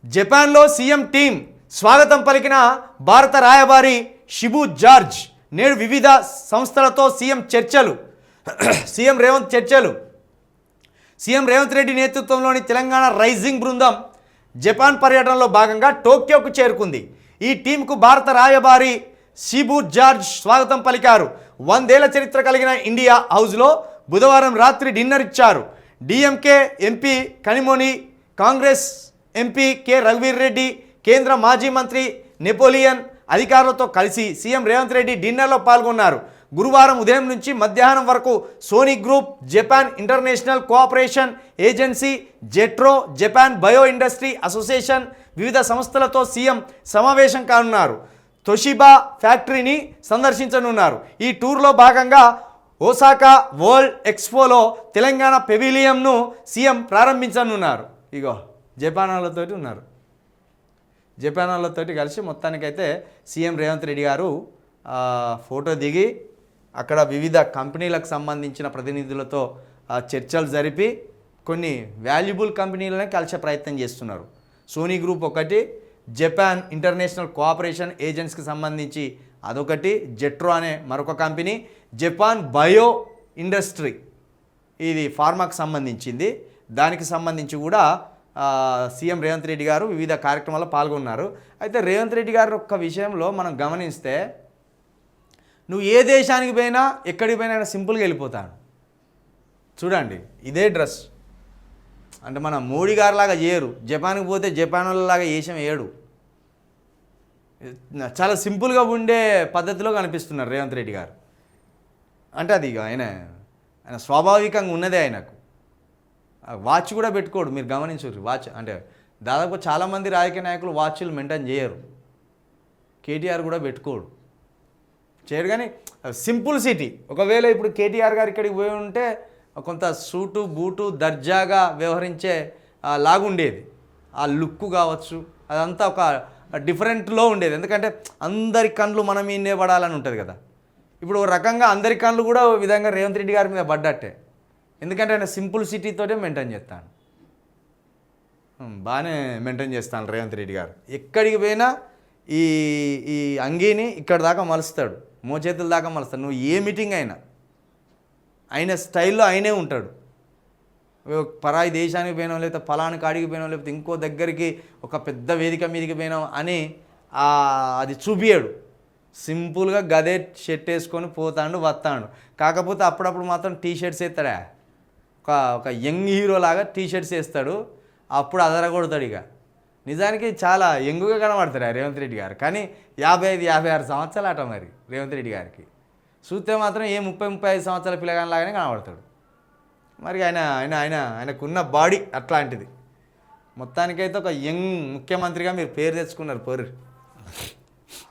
జపాన్లో CM team స్వాగతం పలికిన భారత రాయబారి షిబు జార్జ్. నేడు వివిధ సంస్థలతో సీఎం రేవంత్ రెడ్డి నేతృత్వంలోని తెలంగాణ రైజింగ్ బృందం జపాన్ పర్యటనలో భాగంగా టోక్యోకు చేరుకుంది. ఈ టీంకు భారత రాయబారి షిబు జార్జ్ స్వాగతం పలికారు. 100 ఏళ్ల చరిత్ర కలిగిన ఇండియా హౌస్లో బుధవారం రాత్రి డిన్నర్ ఇచ్చారు. DMK MP Kanimozhi, Congress MP K రఘువీర్ రెడ్డి, కేంద్ర మాజీ మంత్రి నెపోలియన్ అధికారులతో కలిసి సీఎం రేవంత్ రెడ్డి డిన్నర్లో పాల్గొన్నారు. గురువారం ఉదయం నుంచి మధ్యాహ్నం వరకు Sony group, Japan international cooperation agency, JETRO, Japan bio industry association వివిధ సంస్థలతో సీఎం సమావేశం కానున్నారు. తొషిబా ఫ్యాక్టరీని సందర్శించనున్నారు. ఈ టూర్లో భాగంగా ఓసాకా వరల్డ్ ఎక్స్పోలో తెలంగాణ పెవిలియన్ను సీఎం ప్రారంభించనున్నారు. ఇగో జపాన్ వాళ్ళతోటి కలిసి మొత్తానికైతే సీఎం రేవంత్ రెడ్డి గారు ఫోటో దిగి అక్కడ వివిధ కంపెనీలకు సంబంధించిన ప్రతినిధులతో చర్చలు జరిపి కొన్ని వాల్యుబుల్ కంపెనీలనే కలిసే ప్రయత్నం చేస్తున్నారు. సోనీ గ్రూప్ ఒకటి, జపాన్ ఇంటర్నేషనల్ కోఆపరేషన్ ఏజెన్సీకి సంబంధించి అదొకటి, జెట్రో అనే మరొక కంపెనీ, జపాన్ బయో ఇండస్ట్రీ ఇది ఫార్మాకు సంబంధించింది. దానికి సంబంధించి కూడా సీఎం రేవంత్ రెడ్డి గారు వివిధ కార్యక్రమాల్లో పాల్గొన్నారు. అయితే రేవంత్ రెడ్డి గారు ఒక్క విషయంలో మనం గమనిస్తే, నువ్వు ఏ దేశానికి పోయినా ఎక్కడికి పోయినా సింపుల్గా వెళ్ళిపోతాను. చూడండి, ఇదే డ్రెస్ అంటే మన మోడీ గారిలాగా చేయరు. జపాన్కి పోతే జపాన్ వాళ్ళలాగా వేషం వేయడు. చాలా సింపుల్గా ఉండే పద్ధతిలో కనిపిస్తున్నారు రేవంత్ రెడ్డి గారు. అంటే అది ఆయన స్వాభావికంగా ఉన్నదే. ఆయనకు వాచ్ కూడా పెట్టుకోడు. మీరు గమనించరు, వాచ్ అంటే దాదాపు చాలామంది రాజకీయ నాయకులు వాచ్లు మెయింటైన్ చేయరు. కేటీఆర్ కూడా పెట్టుకోడు, చేయడు. కానీ సింపుల్ సిటీ. ఒకవేళ ఇప్పుడు కేటీఆర్ గారు ఇక్కడికి పోయి ఉంటే కొంత సూటు బూటు దర్జాగా వ్యవహరించే లాగుండేది. ఆ లుక్ కావచ్చు, అదంతా ఒక డిఫరెంట్లో ఉండేది. ఎందుకంటే అందరి కళ్ళు మన మీదే పడాలని ఉంటుంది కదా. ఇప్పుడు ఒక రకంగా అందరి కళ్ళు కూడా ఓ విధంగా రేవంత్ రెడ్డి గారి మీద పడ్డట్టే. ఎందుకంటే ఆయన సింపుల్ సిటీతోనే మెయింటైన్ చేస్తాను, బాగానే మెయింటైన్ చేస్తాను రేవంత్ రెడ్డి గారు. ఎక్కడికి పోయినా ఈ ఈ అంగీని ఇక్కడ దాకా మలుస్తాడు, మోచేతుల దాకా మలుస్తాడు. నువ్వు ఏ మీటింగ్ అయినా ఆయన స్టైల్లో ఆయనే ఉంటాడు. పరాయి దేశానికి పోయినాం, లేకపోతే ఫలాని కాడికి పోయినాం, లేకపోతే ఇంకో దగ్గరికి ఒక పెద్ద వేదిక మీదకి పోయినాం అని అది చూపియాడు. సింపుల్గా గదే షర్ట్ వేసుకొని పోతాడు, వస్తాడు. కాకపోతే అప్పుడప్పుడు మాత్రం టీ షర్ట్స్ వేస్తాడా, ఒక యంగ్ హీరో లాగా టీ షర్ట్స్ వేస్తాడు. అప్పుడు అదరగొడతాడు. ఇక నిజానికి చాలా యంగుగా కనబడతాడు రేవంత్ రెడ్డి గారు. కానీ 55-56 సంవత్సరాలు అట మరి రేవంత్ రెడ్డి గారికి. చూస్తే మాత్రం 30-35 సంవత్సరాల పిల్లగానిలాగానే కనబడతాడు. మరి ఆయనకున్న బాడీ అట్లాంటిది. మొత్తానికైతే ఒక యంగ్ ముఖ్యమంత్రిగా మీరు పేరు తెచ్చుకున్నారు.